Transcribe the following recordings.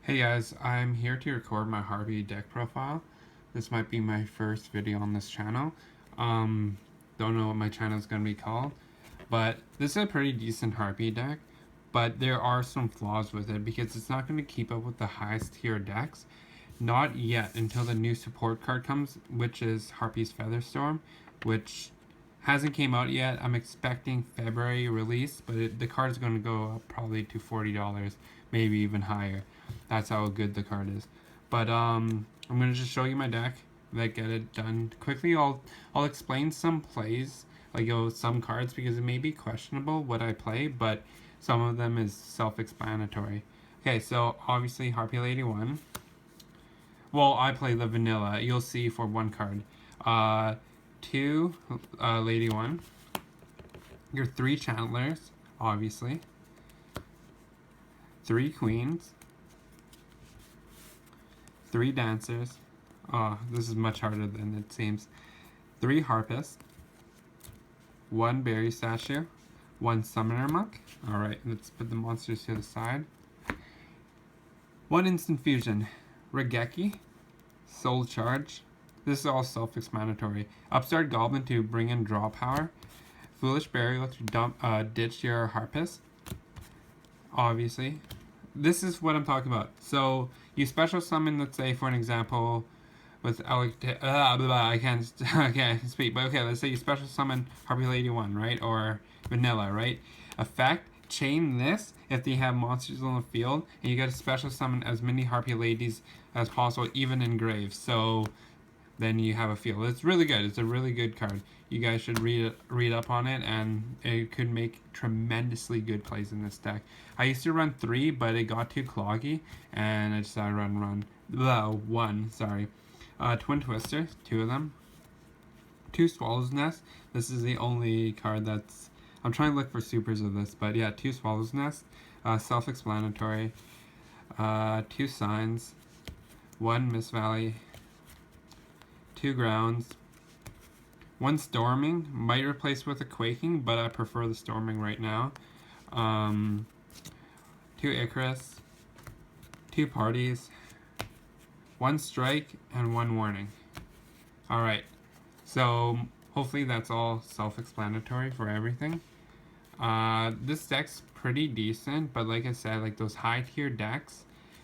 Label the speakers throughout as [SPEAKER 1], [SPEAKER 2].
[SPEAKER 1] Hey guys, I'm here to record my Harpy deck profile. This might be my first video on this channel. Don't know what my channel is going to be called, but this is a pretty decent Harpy deck, but there are some flaws with it because it's not going to keep up with the highest tier decks. Not yet, until the new support card comes, which is Harpy's Featherstorm, which hasn't came out yet. I'm expecting February release, but the card is going to go up probably to $40, maybe even higher. That's how good the card is. But I'm going to just show you my deck, like get it done quickly. I'll explain some plays, like some cards, because it may be questionable what I play, but some of them is self-explanatory. Okay, so obviously Harpy Lady 1. Well, I play the vanilla. You'll see for one card. 2 Lady 1. Your 3 Chandlers, obviously. 3 Queens. 3 Dancers. Oh, this is much harder than it seems. 3 Harpists. 1 Berry Statue. 1 Summoner Monk. Alright, let's put the monsters to the side. 1 Instant Fusion. Regeki. Soul Charge. This is all self-explanatory. Upstart Goblin to bring in draw power. Foolish Burial to ditch your Harpist. Obviously. This is what I'm talking about. So, you special summon, let's say, for an example, with I can't speak, but okay, let's say you special summon Harpy Lady 1, right? Or Vanilla, right? Effect, chain this if they have monsters on the field, and you gotta special summon as many Harpy Ladies as possible, even in graves. So then you have a field. It's really good. It's a really good card. You guys should read up on it, and it could make tremendously good plays in this deck. I used to run 3, but it got too cloggy, and I decided to run 1. Sorry. Twin Twister, 2 of them. 2 Swallow's Nest. This is the only card that's... I'm trying to look for supers of this, but yeah, 2 Swallow's Nest. Self-explanatory. 2 Signs. 1 Mist Valley. 2 Grounds. 1 Storming. Might replace with a Quaking, but I prefer the Storming right now. 2 Icarus. 2 Parties. 1 Strike, and 1 Warning. Alright, so hopefully that's all self-explanatory for everything. This deck's pretty decent, but like I said, like those high tier decks,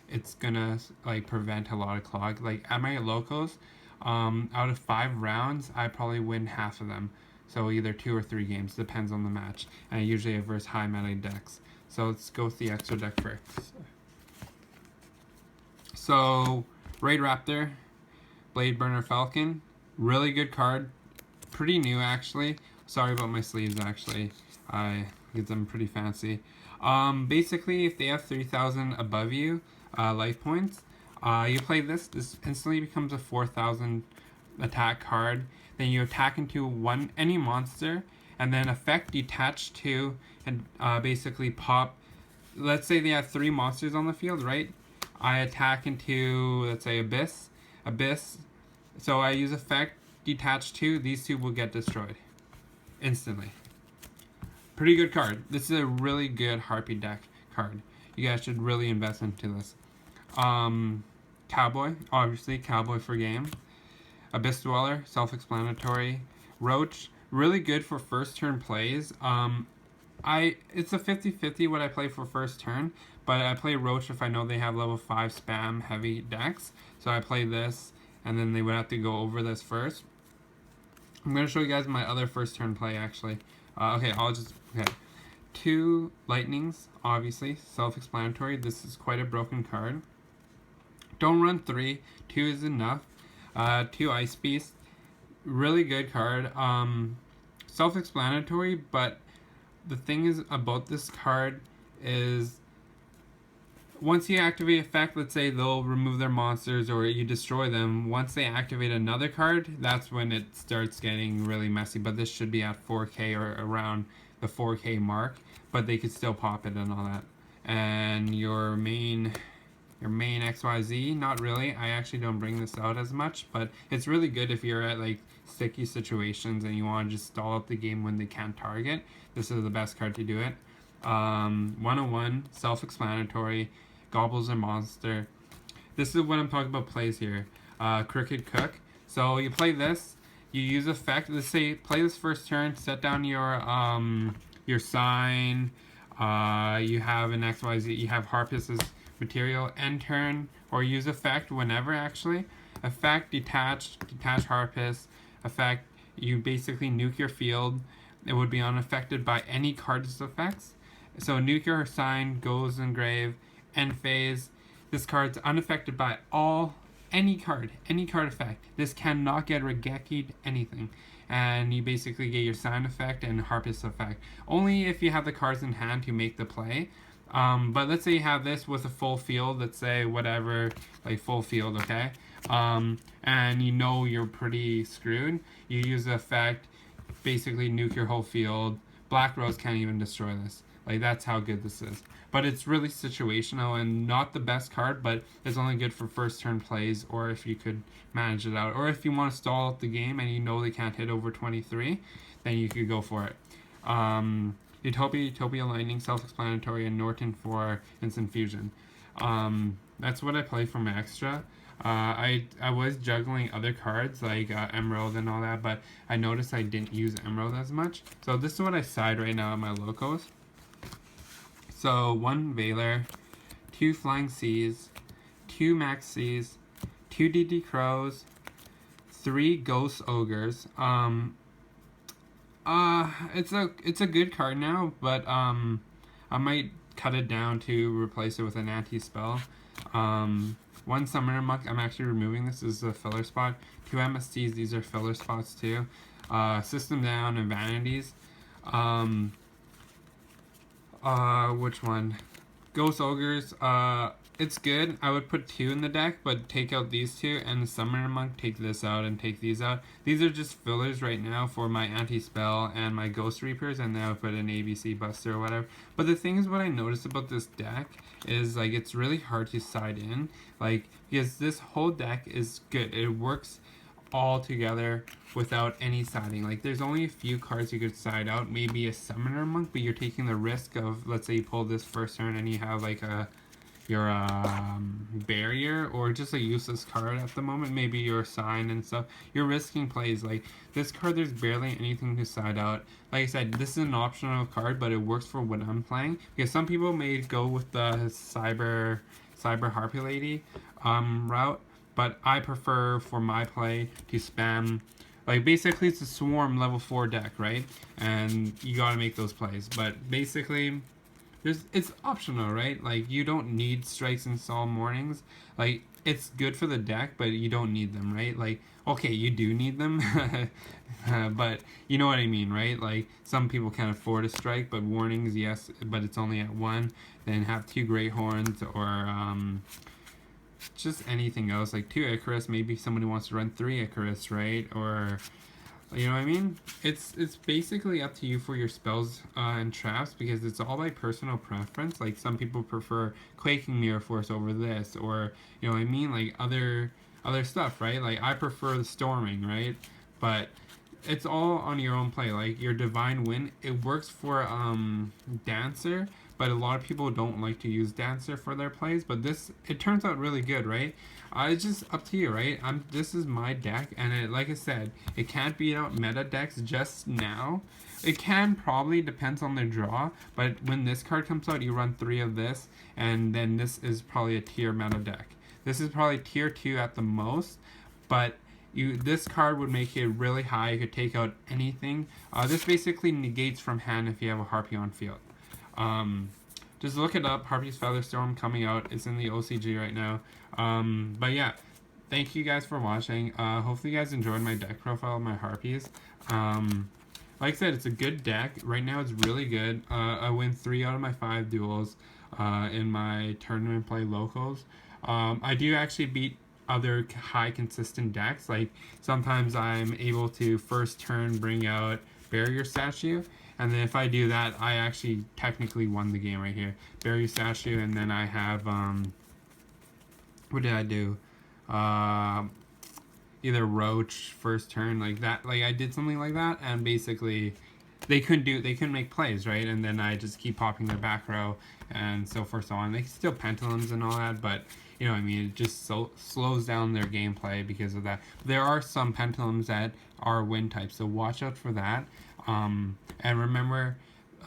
[SPEAKER 1] it's gonna like prevent a lot of clog. Like at my locals, out of 5 rounds, I probably win half of them. So either 2 or 3 games, depends on the match. And I usually versus high meta decks. So let's go with the extra deck first. So Raid Raptor, Blade Burner Falcon, really good card. Pretty new actually. Sorry about my sleeves actually. I get them pretty fancy. Basically, if they have 3,000 above you, life points, you play this. This instantly becomes a 4,000 attack card. Then you attack into any monster, and then effect detach to, and basically pop. Let's say they have 3 monsters on the field, right? I attack into, let's say, Abyss. So I use effect detach 2. These 2 will get destroyed instantly. Pretty good card. This is a really good Harpy deck card. You guys should really invest into this. Cowboy, obviously, Cowboy for game. Abyss Dweller, self-explanatory. Roach, really good for first turn plays. It's a 50-50 what I play for first turn, but I play Roach if I know they have level 5 spam heavy decks. So I play this, and then they would have to go over this first. I'm going to show you guys my other first turn play actually. Okay. 2 Lightnings, obviously, self-explanatory. This is quite a broken card. Don't run 3, 2 is enough. 2 Ice Beast, really good card. Self-explanatory, but the thing is about this card is once you activate effect, let's say they'll remove their monsters or you destroy them. Once they activate another card, that's when it starts getting really messy. But this should be at 4K or around the 4K mark, but they could still pop it and all that. And your main XYZ, not really. I actually don't bring this out as much, but it's really good if you're at like sticky situations and you want to just stall out the game when they can't target. This is the best card to do it. 101, self-explanatory. Gobbles a monster. this is what I'm talking about plays here. Crooked Cook. So you play this, you use effect. Let's say play this first turn, set down your sign. You have an XYZ. You have Harpist's material. End turn or use effect whenever actually. Effect detach Harpist. Effect you basically nuke your field. It would be unaffected by any card's effects. So nuke your sign, goes engrave, end phase. This card's unaffected by any card effect. This cannot get Regeki'd anything. And you basically get your sign effect and Harpist effect. Only if you have the cards in hand to make the play. But let's say you have this with a full field, let's say whatever, like full field, okay? And you know you're pretty screwed. You use the effect, basically nuke your whole field. Black Rose can't even destroy this. Like, that's how good this is. But it's really situational and not the best card, but it's only good for first turn plays or if you could manage it out. Or if you want to stall out the game and you know they can't hit over 23, then you could go for it. Utopia Lightning, self-explanatory, and Norton for Instant Fusion. That's what I play for my extra. I was juggling other cards like Emerald and all that, but I noticed I didn't use Emerald as much. So this is what I side right now at my locos. So 1 Veiler, 2 Flying Seas, 2 Max Seas, 2 DD Crows, 3 Ghost Ogres. It's a good card now, but I might cut it down to replace it with an anti-spell. 1 Summoner Monk, I'm actually removing this as a filler spot. 2 MSTs, these are filler spots too. System Down and Vanities. Which one? Ghost Ogres, it's good. I would put 2 in the deck, but take out these 2, and the Summoner Monk, take this out and take these out. These are just fillers right now for my anti-spell and my Ghost Reapers, and then I would put an ABC Buster or whatever. But the thing is, what I noticed about this deck is, like, it's really hard to side in, like, because this whole deck is good. It works all together without any siding. Like, there's only a few cards you could side out, maybe a Summoner Monk, but you're taking the risk of, let's say you pull this first turn and you have like your barrier or just a useless card at the moment, maybe your sign and stuff. You're risking plays. Like, this card, there's barely anything to side out. Like I said, this is an optional card, but it works for what I'm playing, because some people may go with the cyber Harpy lady route, but I prefer for my play to spam. Like, basically it's a swarm level 4 deck, right? And you gotta make those plays. But basically, it's optional, right? Like, you don't need strikes and Sol mornings. Like, it's good for the deck, but you don't need them, right? Like, okay, you do need them, but you know what I mean, right? Like, some people can't afford a strike, but warnings, yes, but it's only at 1. Then have 2 Great Horns or just anything else, like 2 Icarus. Maybe somebody wants to run 3 Icarus, right? Or, you know what I mean? It's basically up to you for your spells and traps, because it's all by personal preference. Like, some people prefer Quaking Mirror Force over this, or, you know what I mean, like other stuff, right? Like, I prefer the Storming, right? But it's all on your own play. Like, your Divine Wind, it works for Dancer, but a lot of people don't like to use Dancer for their plays, but this, it turns out really good, right? It's just up to you, right? This is my deck, and it, like I said, it can't beat out meta decks just now. It can probably, depends on their draw, but when this card comes out, you run 3 of this, and then this is probably a tier meta deck. This is probably tier 2 at the most, but this card would make it really high. You could take out anything. This basically negates from hand if you have a Harpy on field. Just look it up. Harpy's Featherstorm coming out. It's in the OCG right now. But yeah, thank you guys for watching. Hopefully you guys enjoyed my deck profile of my Harpies. Like I said, it's a good deck. Right now it's really good. I win 3 out of my 5 duels in my tournament play locals. I do actually beat other high consistent decks. Like, sometimes I'm able to first turn bring out Barrier Statue, and then if I do that, I actually technically won the game right here. Barrier Statue, and then I have what did I do? Either Roach first turn, like that. Like, I did something like that, and basically they couldn't make plays, right? And then I just keep popping their back row and so forth, so on. They still pendulums and all that, but you know what I mean, it just slows down their gameplay because of that. There are some pendulums that are wind types, so watch out for that. And remember,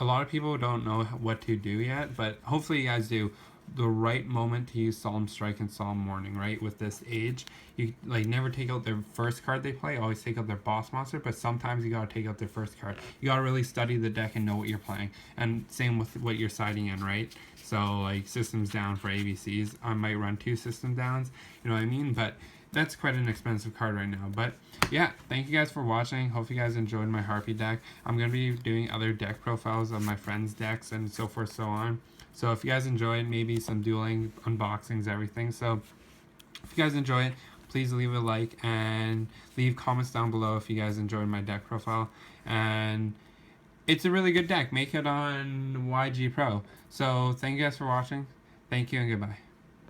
[SPEAKER 1] a lot of people don't know what to do yet, but hopefully you guys do. The right moment to use Solemn Strike and Solemn Warning, right? With this age, you like never take out their first card they play. Always take out their boss monster, but sometimes you gotta take out their first card. You gotta really study the deck and know what you're playing. And same with what you're siding in, right? So like systems down for ABCs, I might run 2 system downs. You know what I mean? But that's quite an expensive card right now. But yeah, thank you guys for watching. Hope you guys enjoyed my Harpy deck. I'm gonna be doing other deck profiles of my friends' decks and so forth, so on. So if you guys enjoy it, maybe some dueling, unboxings, everything. So if you guys enjoy it, please leave a like and leave comments down below if you guys enjoyed my deck profile. And it's a really good deck. Make it on YG Pro. So thank you guys for watching. Thank you and goodbye.